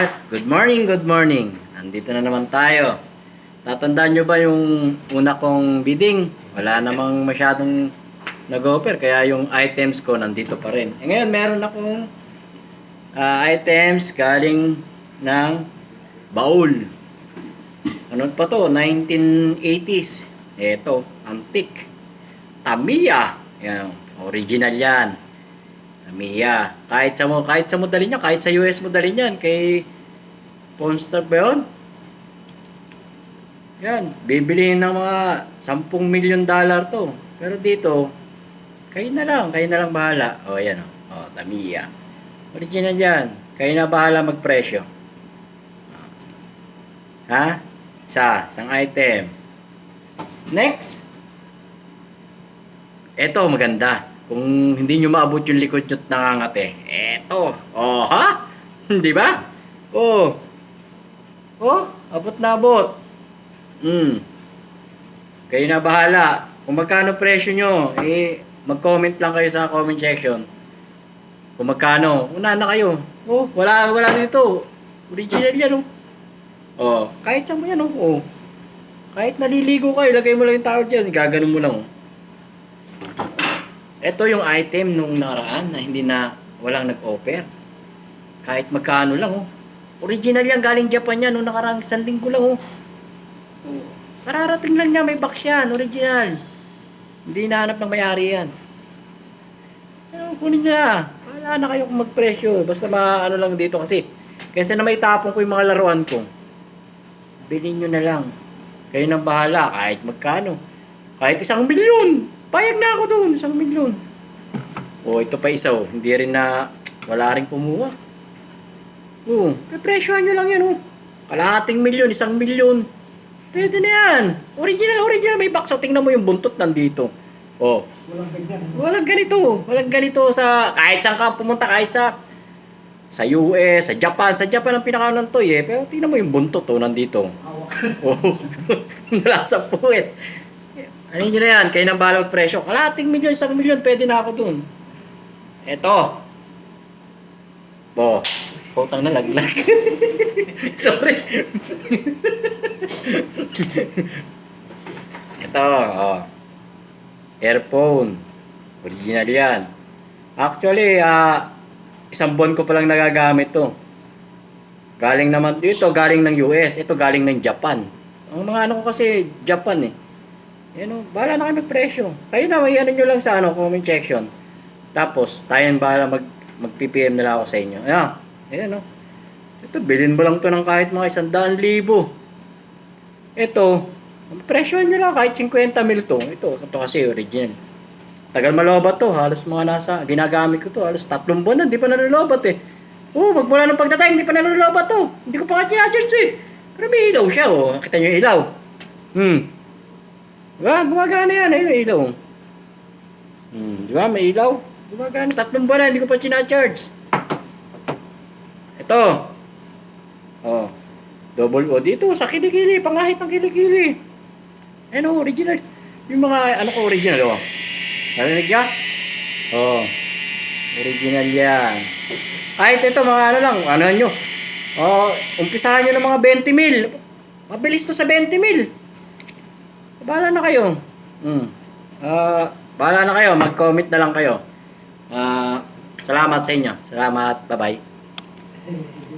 Good morning, good morning. Nandito na naman tayo. Tatandaan nyo ba yung una kong bidding? Wala namang masyadong nag-offer, kaya yung items ko nandito pa rin. Ngayon, meron akong items galing ng baul. Ano pa to? 1980s. Ito, antique. Tamiya. Yan, original yan. Tamiya. Kahit sa mo dalhin niya, kahit sa US mo dalhin yan, kay Pawnstop ba yun? Yan, bibilihin ng mga $10 million to. Pero dito, kayo na lang bahala. O, yan o, Tamiya. Original yan. Kayo na bahala magpresyo. Ha? Isang item. Next. Ito, maganda. Kung hindi nyo maabot yung likod nyo't nangangate. Eto. Oh, ha? Di ba? Oh. Oh, abot na abot. Kayo na bahala. Kung magkano presyo nyo, mag-comment lang kayo sa comment section. Kung magkano, una na kayo. Oh, wala dito. Original yan, oh. Oh, kahit saan mo yan, oh. Kahit naliligo kayo, lagay mo lang yung towel dyan. Gaganon mo lang, oh. Ito yung item nung nakaraan na walang nag-offer. Kahit magkano lang, oh. Original yan, galing Japan yan, nung nakaraang 1 linggo lang, oh. Kararating lang niya, may box yan, original. Hindi nahanap ng may-ari yan. Kunin niyo na. Wala na kayo kung magpresyo. Basta ano lang dito kasi. Kaysa na may tapon ko yung mga laruan ko. Bilhin nyo na lang. Kayo nang bahala, kahit magkano. Kahit 1 milyon. Payag na ako doon, 1 milyon. Oh, ito pa isa, oh. Hindi rin wala rin kumuha. Oh, presyohan nyo lang yan, oh. Kalahating milyon, 1 milyon. Pwede na yan. Original. May box, oh. Tingnan mo yung buntot nandito. Oh. Walang ganito. Walang ganito sa, kahit saan ka pumunta, kahit sa US, sa Japan. Sa Japan ang pinakaunang toy, eh. Pero tingnan mo yung buntot, oh, nandito. Oh. Wala sa puwet. Ano nyo na yan? Kayo nang bahala presyo. Kalahating milyon, 1 milyon, pwede na ako dun. Eto. Oh. Putang na, laglag. Sorry. Ito, oh. Earphone. Original yan. Actually, 1 buwan ko palang nagagamit to. Galing naman dito, galing ng US. Ito galing ng Japan. Ang mga ano ko kasi, Japan eh. Yan o, bahala na kayo magpresyo. Kayo na, may ano nyo lang sa comment section. Tapos, tayo bahala mag-PPM na lang ako sa inyo. Ayan o. Ito, bilhin mo lang to ng kahit mga 100,000. Ito, presyohan nyo lang kahit 50 mil to. Ito kasi original. Tagal malobat to. Halos mga ginagamit ko to. Halos 3 buwan na, hindi pa nalulobat eh. Oh, magmula ng pagtatay, hindi pa nalulobat to. Hindi ko pa kinacharge eh. Pero may ilaw siya oh. Nakita nyo yung ilaw. Diba? Gumagana yan. Ayun yung ilaw. Diba? May ilaw. Gumagana. 3 buwan na. Hindi ko pa sinacharge. Ito. Oh. Double O. Dito. Sa kilikili. Pangahit ng kilikili. Ayun o. Original. Yung mga ano ko original. Oh. Narinig niya? Oh. Original yan. Kahit ito mga ano lang. Ano nyo. Oh. Umpisahan nyo ng mga 20 mil. Mabilis to sa 20 mil. Bahala na kayo. Bahala na kayo. Mag-comment na lang kayo. Salamat sa inyo. Salamat. Bye-bye.